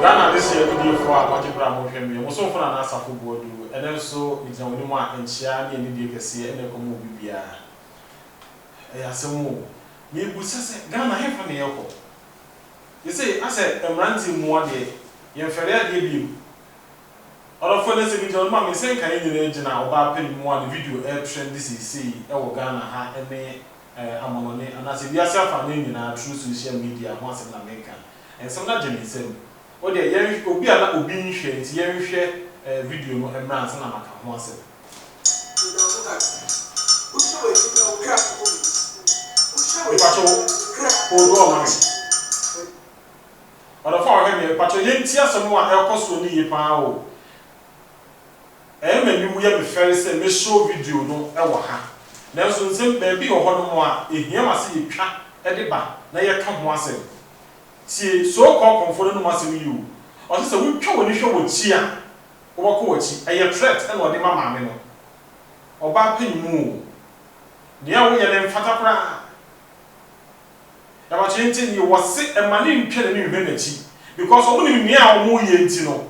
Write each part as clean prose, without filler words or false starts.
Ghana this year we do for our program of him. We so for an answer for board, and also it's only one and share any day can see and come bibia. I some more. Me busa Ghana have for the you say, I said, a ranting one day, you're fair debut. All of us say, Mammy, say, can you engine now about paying one video air trend this is see, our Ghana ha and me among and I said, yourself and in our true social media once in America. And some not Jimmy said, oh, the young will be a lot of being shared, young share video and brands and Amaka once. But for him, but you didn't hear someone else who need power. And you will be fair, say, Miss Show video, no, Ewaha. Nelson said, baby, or one more, if you must see cat at the back, now you come once. See, so called comfortable must be you. Or just a week when you show with cheer, or coach, a your threat and what the mamma, or bapping moo. Near we are in Fatapra. About changing you was sick and money in killing humanity because only near or more yentino.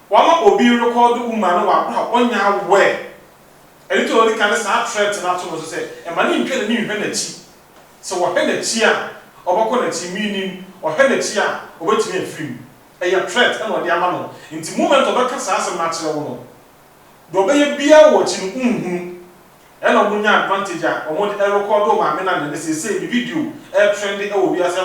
One will be recorded woman on your way. And it only can start threats and afterwards say, and money in killing humanity. So what penalty or what meaning or penalty or wait to me a film. A threat and what the amano into moment of a cassas and natural woman. Do be a beer watching and on advantage or what a record my men and they say the video air trendy will be as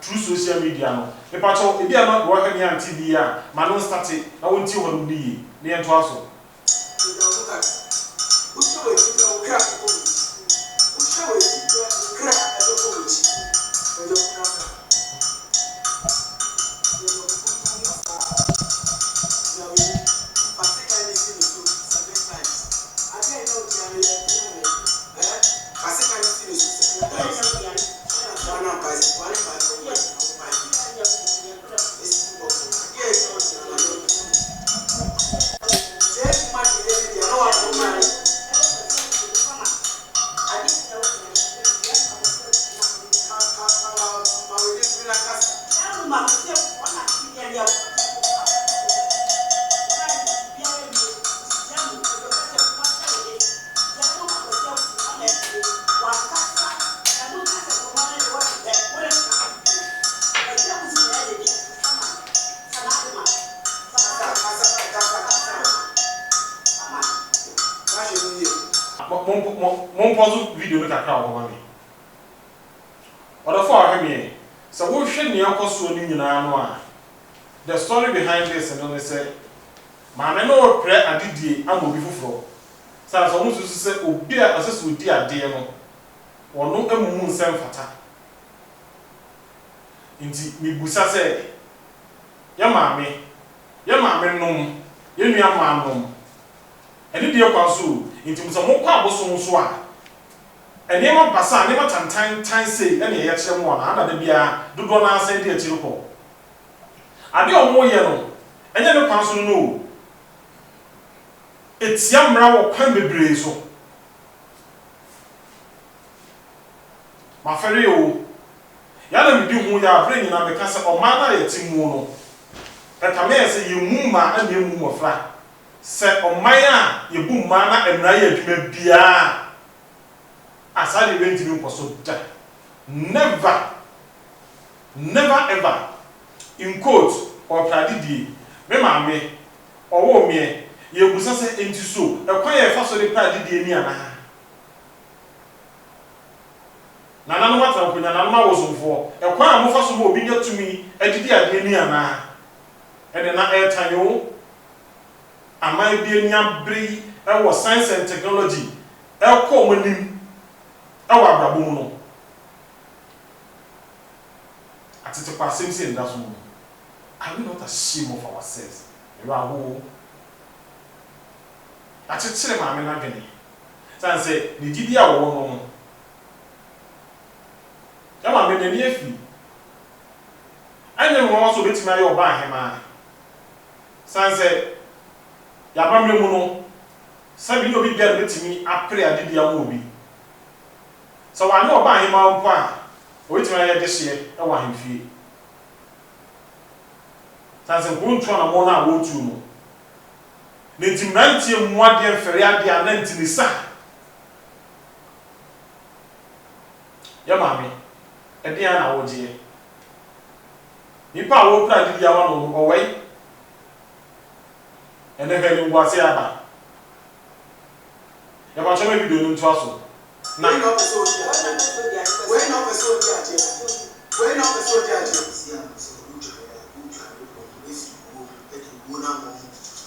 through social media. The patrol, if you are not working on TV, Manon started, I won't see what will be near to us. Mon video with a crowd of money. What the for him? So, we should near cost in the story behind this, and only say, Mamma, no prayer I did, I will be full. So, I almost to say, oh, dear, as with dear Diamo, or no moon sem fata. Indeed, me busa say, your mammy, no, your mamma, and if you are into some more quabble so. And never pass, never time say any action one under the beer, do not say dear Chiruko. I do more yellow, and then the council know it's young row can be brazo. My ferry, Yana do who you are bringing on the castle of Mana Timuno. That I may say you mumma and you mumma flat. Say, oh, Maya, you boom mana and Raya to be beer. As I went to you so never ever in quote or pradidi, me mammy or me, you was say into so a quiet fast of the pradidi niana. Nana what Nana was for a quiet more fast will be near to me, a did niana. And then I tell you, I might be a young bree, I was science and technology, I'll call when him. Our Brabuno at the passing in that room. Are we not ashamed of ourselves? Rahu at its mamma agony. San say, the Didia woman. Yama made a near fee. I never also bet my or buy him. San say, Yabam Muno, Sabino be getting me a prayer did your movie. So I know about him out. Wait till I this year, I want him fee. sanse ko ntu na mo na wo tu no ne timrantie muade mfere ade ananti ni sa ya mami e dia na wo je nipa wo pra di ya wa no owai ene he ni ngwase aba ya ba chome video ntu aso na we no person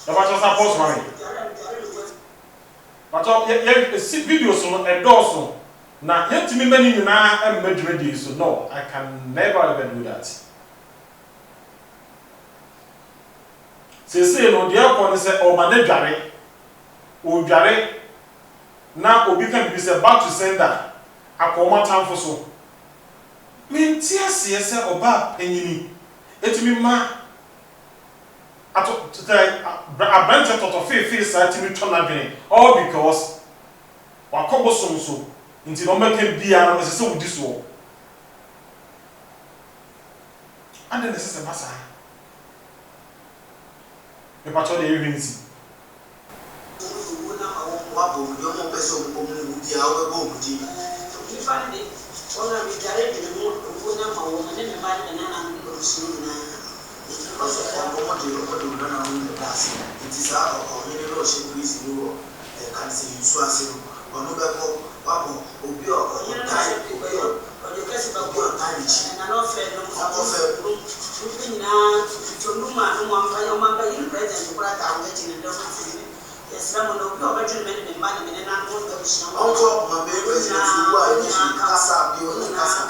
ya ba post mami but ya see videos no endorse na yetimi mani nyina emmadwedi so no I can never ever do that. Say no dia ko ne se o ma na dware o dware na obi kan bi se back to sender akoma tamfo so menti ase se oba panyini etimi ma ato today abranche toto fe sa etimi tona dwene all because wakobo so nti no make bia na se wudi so ande ne se masa e pa cho de evinsi wapo yo mo peso ko mu dia o ko mu di ni fande ona mi dare de mo ko na ma wo ne me ba de na na ko su na also ko mo de na mu da si it is our ni lo she please do can see you so as onu be ko wapo obi o tai o de kasi ba ko tai chi na no fe no ko fe ni na to no ma no ma ba yin present ko ta o ngi ni do ko yes, I'm going to go back to the men and I'm going to show my baby.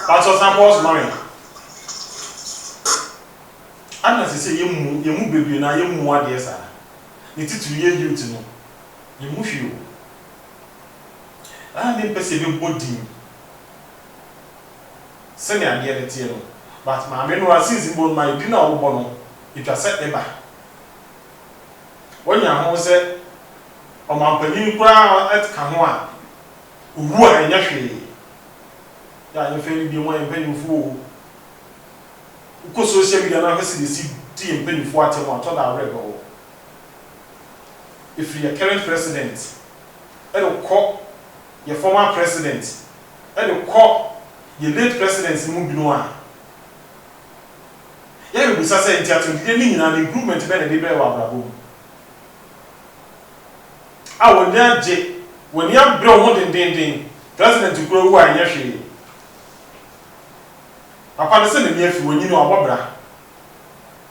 That's what I'm was married. I'm not say you move baby na you move dear sir. It is to you to know. You move you. I didn't perceive body. Send me a dear tale. But my men were seizing my dinner or bono. It was set ever. When your home said, o mampani kura et ka ho a owu a enya hwe ya ye fe bi mo empani fu ko social media na hwese de si di empani fu atem ato da rego if your current president e do call your former president e do call your late president mu bi no a ya be sa say ntia to di ni nyina improvement be na de be wa brabo a wonya je wonya bre wo den president kuro wo anya hwe papa ne se ne afi wonyi ne obobra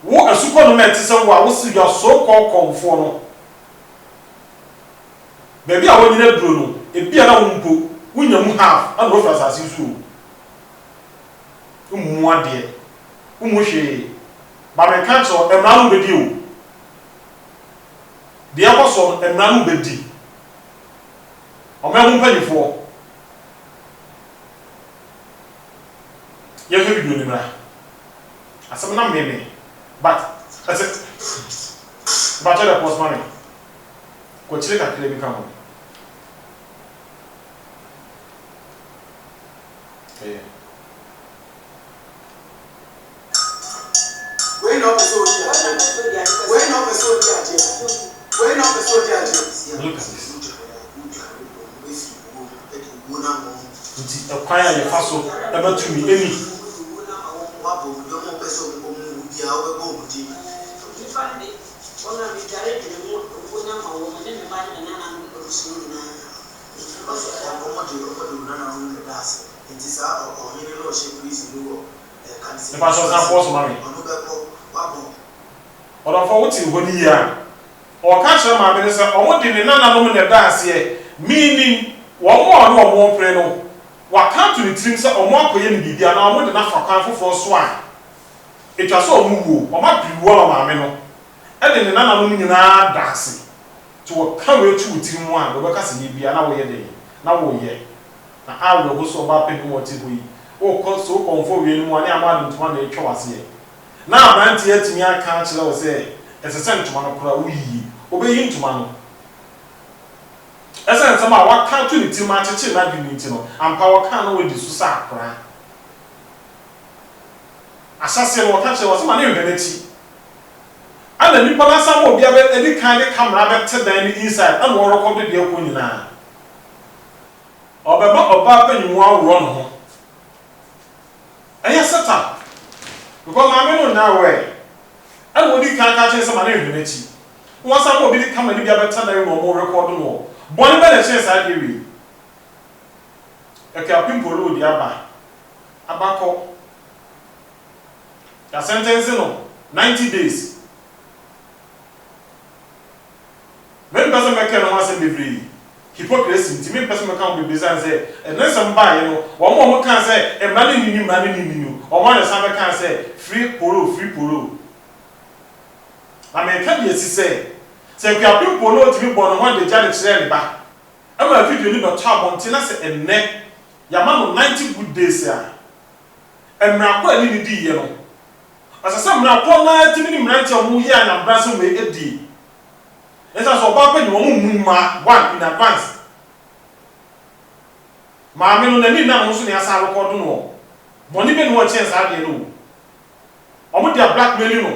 wo asuko no meti se wo a wo si your so called comfort no bebi a wonyi na duro no ebia na wompo wonya mu half and wo fra asase su umu ade umu hwe ba me kan so emra no bedi o de akoso emra no bedi o me hu panifo ye he video ni mra asem na meme but as it but the post money ko chire ka kire bi ka mo we no person look at this nti ekwaya ye faso ebatumi eni wapo yo mo person ko mu dia o ko mu di fande ona mi dare de mo ko na ma wo ne me ba de na na ko su na also ko mo de na mu da si nti sa o ni lo she please do can see e pa so san post mami onu be ko wapo odo fo wuti ho ni ya o ka kire ma be se o mo de ne na no ne da ase meaning wo mo no mo pre no wa kan to the trim se o mo akoye ne bibia na o mo de na fa kwan fofo so a etwa so o mu wo o ma priwo o ma me no e de ne na no nyina da ase to ka we tu trim mu a do be ka se bibia na wo ye de na wo ye na awo go so ba pe mo ti bo yi o ko so konfo we ni mu ani amadu ntuma na etwa wase ye na abranti atimi aka kire wo se esese ntuma no kora wo yi obeyi ntuma no esen sama waka to ni ti ma cheche na bi ni ti no ampa waka no we di so sa akra asase no waka che wo sama na yebe na ti ana nipa na sam obi abe edi kan de camera be te dan ni inside ana wo record de ko nyina obeba oba panyimu awro no ho aya seta because ma me no na we ana odi kan ka chen se ma na ehwe nachi wo sam obi de camera ni bia be te dan no mo record no boni be na chen sa de wi eke apimpolo di abako ya sentence no 90 days men person make no wase bebree hypocrisy nti men person make am bebree say and then some buy no wo mo kan say e mani ni no o mo na some kan say free polo America dey say ku apimpolo ti bi bon no de jale kire ba ama video ni no ta bon ti na say enne yama no 90 good days ya emra kwa ni di ye no asasa mra kwa na ti ni mra nti omu ye na bra so me edi esa so ba pa ni omu ma one in advance ma me no na ni na no so ni asa record no money be no chance ade no omu dia blackmail no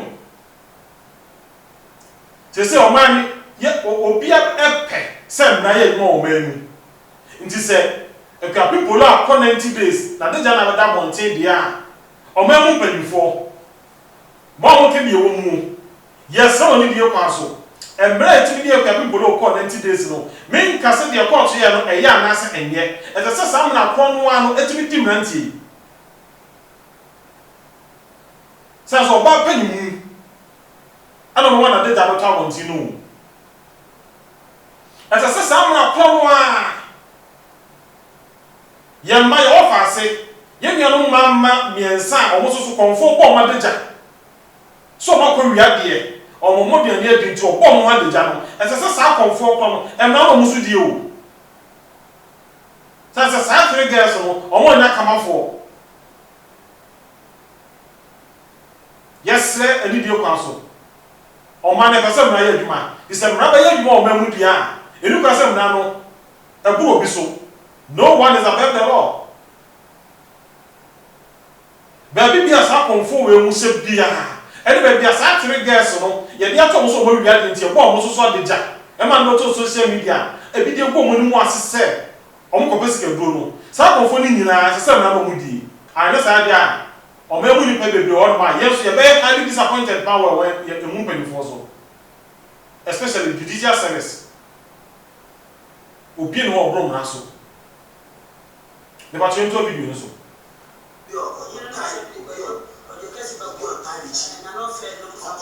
se o man ye obi epe se mra ye no o manu nti se eka people are 90 days na de jana da bonte dia o memu panifo mo ke bi ewo mu yes o ni die kwa so emre ti bi eka people are 90 days no me nka se de court ye no eya na se enye e se sam na kwa no ano etimi timranti sa so ba panimu ana mo na de jana ta bonte no e se sam na kwa no a yemma ye ofa ase ye nuanu mamma miensa o mususu konfo bo ma deja so ma ko wiade o mo moduane adi nti o bo mo ma deja no ese sa konfo ko no e na o musu die o sa 3 girls no o mo nya kamafo yes eni die kwa so o ma ne pese mra ye adwuma ise mra ba ye adwuma o ma mu dia eni kwa se mra no ebu obi so. No one is above the law. Baby be as happen for we mu se bia. Any baby as 3 girls no, ye dia to so mo wiade nti e bo mo so deja. E man no to social media. E bi de go mo ni mu asese. O mo ko pesika duro no. Sa konfo ni nyina asese na mo di. Ane sa dia. O me mu ni pe baby o ma. Yes, ye be highly disappointed power when ye mu pe ni for so. Especially the digital service. Obi no obro na so. Ne ba tun to video so yo o de kasi ba ko talichi na no fe no na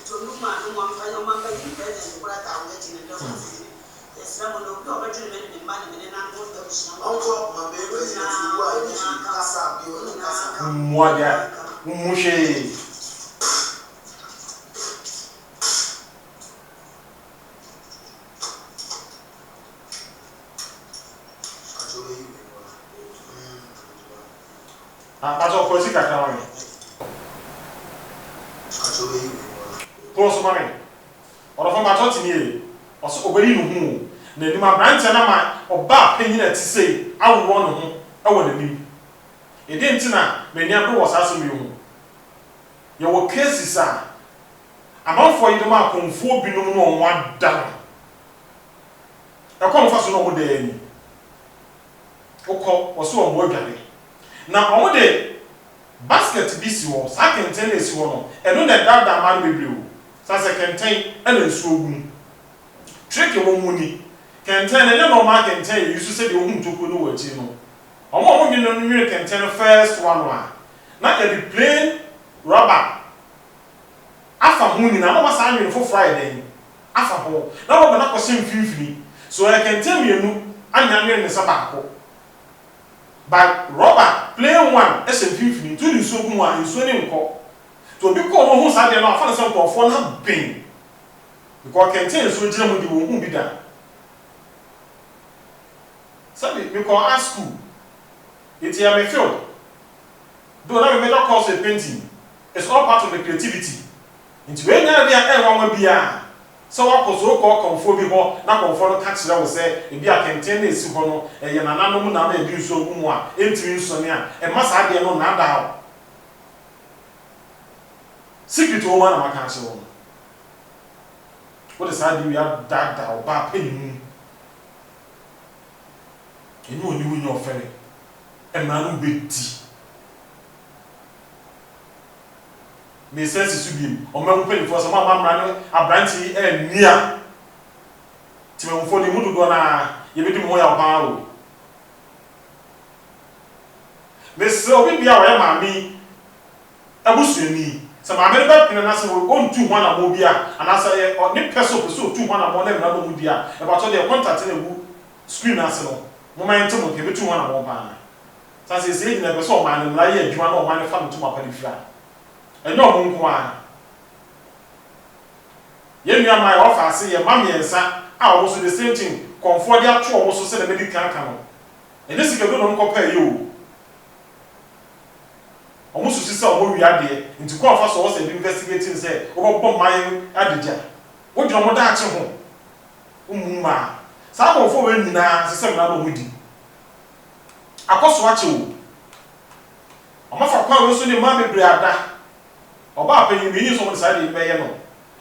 to no ma no ma fa no ma ba ni president ko ta o ti na do yes na mo no ko ba tun me ni ma ni na mo do so onko ma be president wa ni kasa bi o ni kasa mo dia mo she Acho que coisa que acaba aí. Acho que aí. Posso mami. Ora fa mato ti ni. Oso oberi no hu. Na ni ma branch na ma oba panyin ati sei awo no ho e wo na ni. E de ntina me ni abro wasase mi hu. Ye wo cases a amanfo yi de ma konfo binom no onwa da. E ko mfa so no mo da ani. Okọ oso o mo adware. Na omo de basket bi si wo sa kenten esi wo no eno na dada man bebre o sa se kenten ana nsu ogun trick wo muni kenten na no ma kenten yusu se de ohun toko no wachi no omo nyi no nwi kenten first one na e be plain rubber afa hu ni na no ba sa nwi for Friday afa ho na rubber na kwose mfimfini so e kenten mienu anya nwi ne sa baako. But rubber plain one ese mfimfini tu ni so gu a nso ni nko to bi ko no hu sa de no afa na se nkofo na ben because kenten so gina mu di wo hu bi da sabi me ko ask school it ya me feel do na me major course in painting it's all part of the creativity into when na dia e wa bia so wa ko so ko konfo bi ho na konfo no ka kire wo se e bia kenten na esi ho no e ye nananom na na di so gu mu a entimi nso ne a e ma sa de no na da ha secret woman na maka ase wo what is hard you have that oba penimu enu oni wo nyo fere e ma no beti me sense su bim o ma mpeni fo so ma mra no abranti e nia ti me mfo ni mudu do na ye bedi mo ya oba o me se obi bia wo ya maami abusuani se maami be pina na se o ntu ho na mo bia anasa ye ni peso peso tu ho na mo na na mo dia e ba to de contact na gu screen ase no mo ma yente mo ke be tu ho na mo pa na sa se ni na be so o ma na mra ye adwuma na o ma ne fa no tu ma pa di fira enyo mo nko a ye nua mai ofa ase ye mamiensa a o so the same thing comfort dia to o so se na medical kan no ene sika do no nko pa ye o omusu sisa omo wi ade nti ko afa so wo se investigating say obo man adeja wo dwo mo da ache ho umuma sa ko fo we nyina sisa na no hudi akoso ache wo omafa kwa we so ni ma bebre ada oba apanyi bi ni so mo sa de be ye no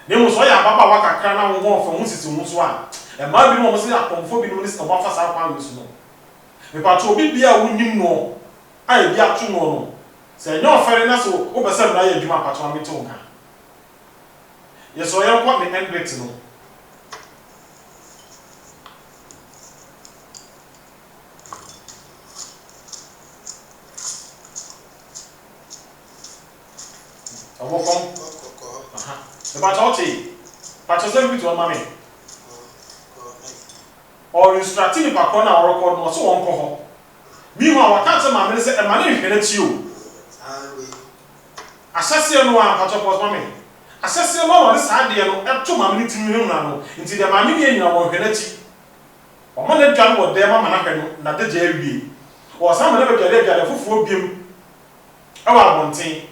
ne mo so ya baba wa kakra na wo ho fo ho sisi ho so a e ma bi no mo se akonfo bi no ni so mo fa sa kwa we so no me pa to obi bia wo nim no ai bia to no no se nyo fere na so wo be se na ya adwuma pato amete wo kan ye so ye kwa me endbet no omo kom aha e ba toti pato se bi to mama me or instructing pa ko na record no so won ko ho mi ho awaka te ma me se e ma na hwere ti o asase no a pato pos mama asase no no sa de no e to ma me ti mi na no nti de ma me ni nyina won hwere ti o ma na dwan wo de mama na hwe no na de je awie o sa ma na be dwale fufuo biem e wa bonten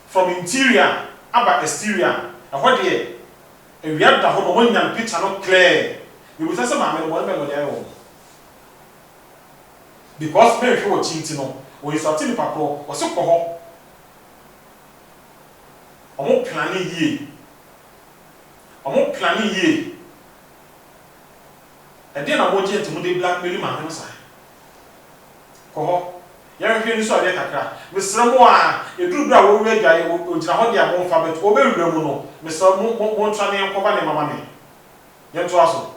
from interior aba exterior aho de e wi ada ho no mo nya picture no clear we will say ma me no me no dey wo because me hwe wo chinti no o isati ni papro o se ko ho omo planning yie e dey na mo je ntimo dey blackmail ma no sa ko ho ya hwe ni so ade kakra mesra mo a eduru bra wo we gyae o gira ho de abon fa bet o be wura mu no mesra mo ntwa ne ko ba ne mama me ye to aso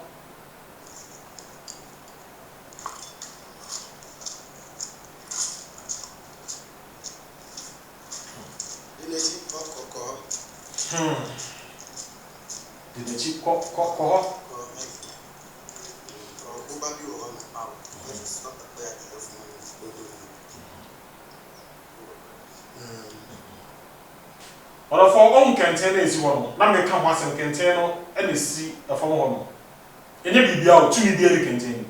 Dinechi ko ora for on kenten na esi ho no na me ka ho asem kenten no e na si afo ho no enye bibia o tumi bia ni kenten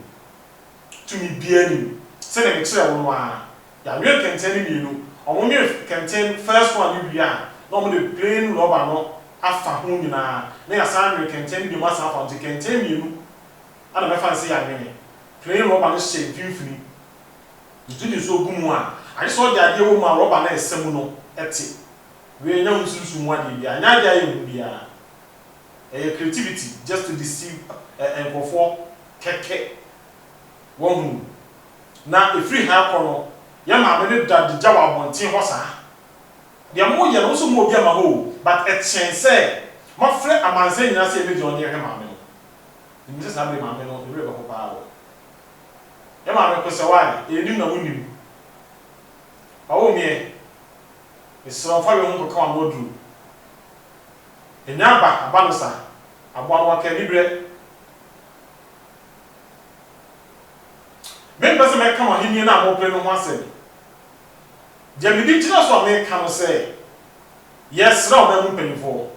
tumi bia ni se na me kire wo no a ya nwe kenten ni no omo nwe kenten first one ni bia no mo de plain rubber no afa ho nyina na ya san nwe kenten bi ma san afa nti kenten mi no ana me fa se ya nwe plain rubber no she finfini ntudi so gumu a ayi so de ade wo ma rubber na esem no ete we nya unsusu mu ade bia nya ade ayi mu bia creativity just to deceive and for keke won na e free ha kono ya ma me da de jawa bonten ho sa de mo ye no so mo bia ma ho but it say ma frɛ amansa nyina se be de on ye hwe ma me no ni se sa be ma me no e be ko pa wo ya ma me ko se wa e ni na wonim awo me esro fa we ho ko ka mo dru enya ba aba no sa abo no wa ka ni bre me pese me ka mo hini na mo pre no ho asem je me di tira so me ka no se yes ra o me mpenifo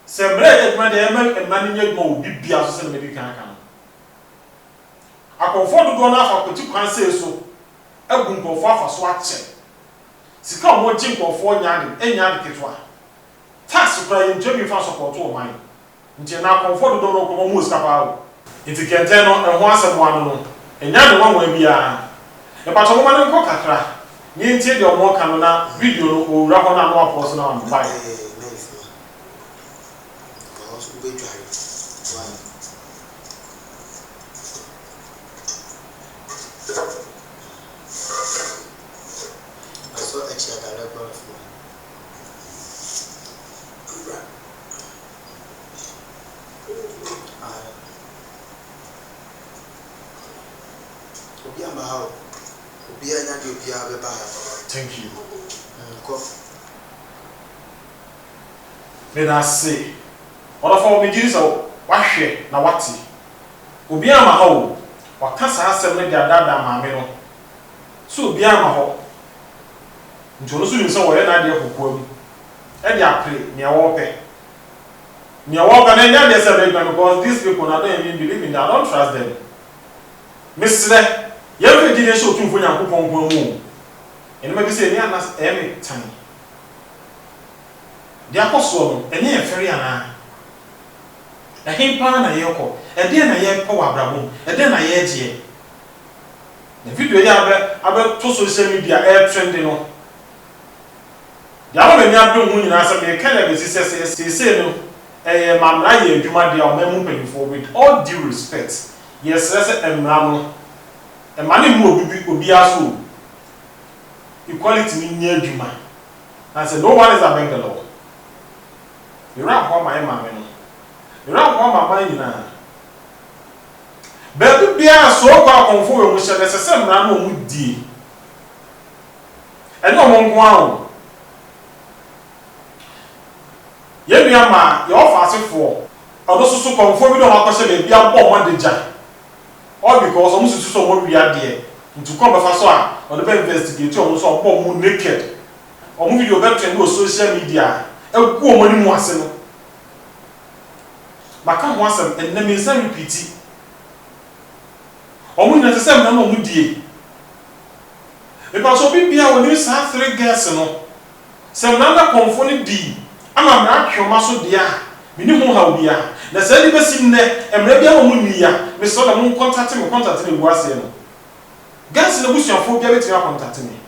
se bre e ma de e ma ni nyegmo obi bia so se me di kan kan akonfo do na afa ko ti kwan se so agu nkofo afa so ache sika mo ji nkofo nya de ketwa tax pra yin jemi fa support o man nti na akonfo do no ko mo sika pa o nti kente no e ho asem wa no enya de wanwa bia e pa to mo ma no kakra Ni ntie de omo kan na video no owura ho na no apost na am bai. Thank you. Let us say, what of all me so wash na wati. Obi ama ho, wakasa asem ne dia dada maame no. So obi ama ho. Njono so nim se wo ye na de kokko am. E dia pre ne wo pe. Ne wo ka na nya de se be because these people na don't even believe in that. I don't trust them. Misre, ye fe di ne so tumfo nyankopon ko mu. Ene ma bi se ni anas eme tan. Dia koso no enye efere ana. Ehin pa na ye ko. E de na ye pa wa brabom. E de na ye gie. The video ya abe to social media trending no. Ya ma me nya do hu nyina se me ka na be se no. Mamra ye adwuma de o mamu penifo with all due respect. Yes, say emra no. E ma ne mu obi aso. Equality ni nya adwuma. And say no one is above the law. You ran for my mamma no. You ran for my mind na. Baby bia so kwa konfo we mu hye se emra no mu die. E no mo nko awo. Ye bia ma ye ofasefo odo susu konfo bi do akose be bia bo mo deja. All because omo susu so mo wia de ntu kon be fa so a odo be investigate omo so bo mo naked. Omo video be trend on social media. Egu omo ni mu ase no. Maka ho asem enna me san repeat. Omo nyina se sem na no mu die. Because obi bia woni sa 3 girls no. Sem na na konfo ni di. Ama mra twoma so dia mini ho ha obia na sa di besim ne emra bia wo munia me so da mo contact me bu ase no gas na busuafo bia betima contact me.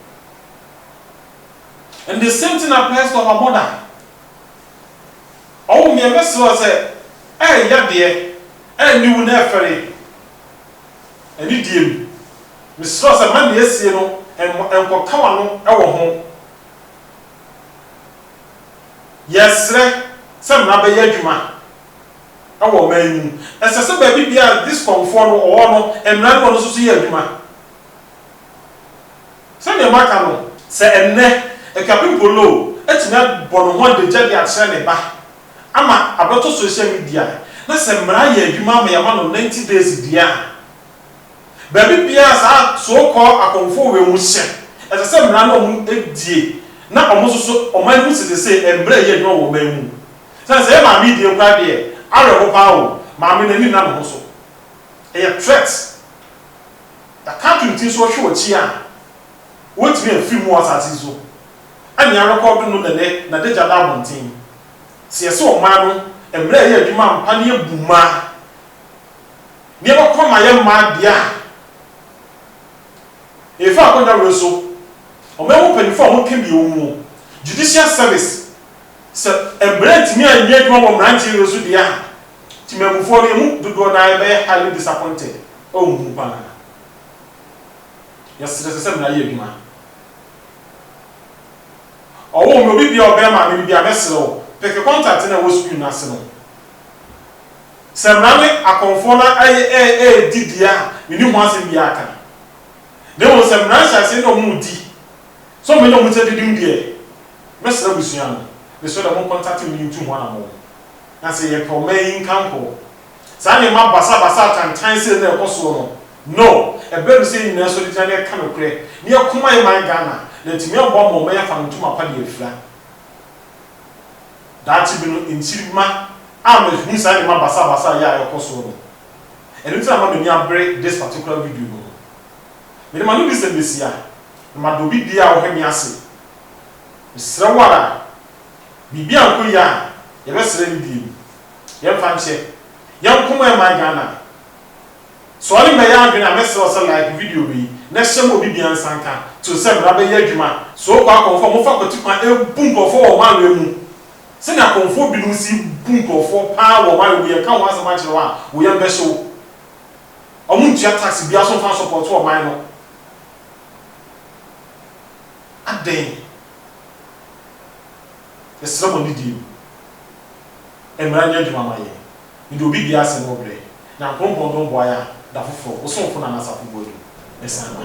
And the same thing applies to our mother. Oh me be so say ya de niwu na afere ani diem me so say man de esie no enko kawa no e wo ho. Yes, some na be adwuma awo man esese ba bibia this comfort no or no emra no so ye adwuma se ne maka no se enne e kapipolo etina bono ho de jade akse ne ba ama abato social media na se mra ye adwuma ma ya ma no 90 days dia ba bibia sa so ko akonfo we mu hye esese mra no mu edie na omososo oman hu se se embre ye no wo mamu se ma mi die kwa de are ho pa wo ma mi na ni na no so e threat da country tin so hwe ochi a what me film was asati so ani a record no na deja da bontin se se oman no embre ye adwuma mpa ne ebuma ne ba koma ye ma dia e fa ko da reso omewo penifo mo kan bi omu judicial service se embrent mi anye adwuma wo mranti resu dia timemufo ne mu dodo na be highly disappointed o mu pa na yes se na ye adwuma owo mo bibia obema me bibia mesero peke contact na wo school na se no se mrame akonfo na didia me ni ho asem bia aka de wo se mranti ase no mu di so me no mutse didim de mesra busua no me so da mo contact me ntu ho anamo na se ye promain campo sa ne ma basa tantan se na ekoso no e be se ni so di tane ka no kre ni akoma ye man Ghana na timi obo mo me ya fa ntuma pa de afira da ti bi no intirima am hu sa ne ma basa ya ekoso no and it's about me break this particular video no me ma no bi se besia ma do bibia wo hemi ase sra wara bibia ko ya ye be sra bibia ye fa nche ye nkoma e ma Ghana so ali me ya adwena me sra like video bi na hyɛ mo bi ansanka to sɛ mra bɛyɛ adwuma so kwa akɔmfo mo fa kɔtikwa ebu nkɔfo wɔ ma mu sɛ na akɔmfo bi no si bu nkɔfo paa wɔ ma mu yɛ ka ho asɛm akyerɛ wa wo yɛ mbɛhyew ɔmo ntua tax bi aso fa support wɔ man no aden yɛsrɛ mo ne di mra nyɛ adwuma ma yɛ ndi obi bi asɛm wɔ brɛ na nkɔmpɔ no boa ya da foforɔ wo sonfo na nasafo bodu esana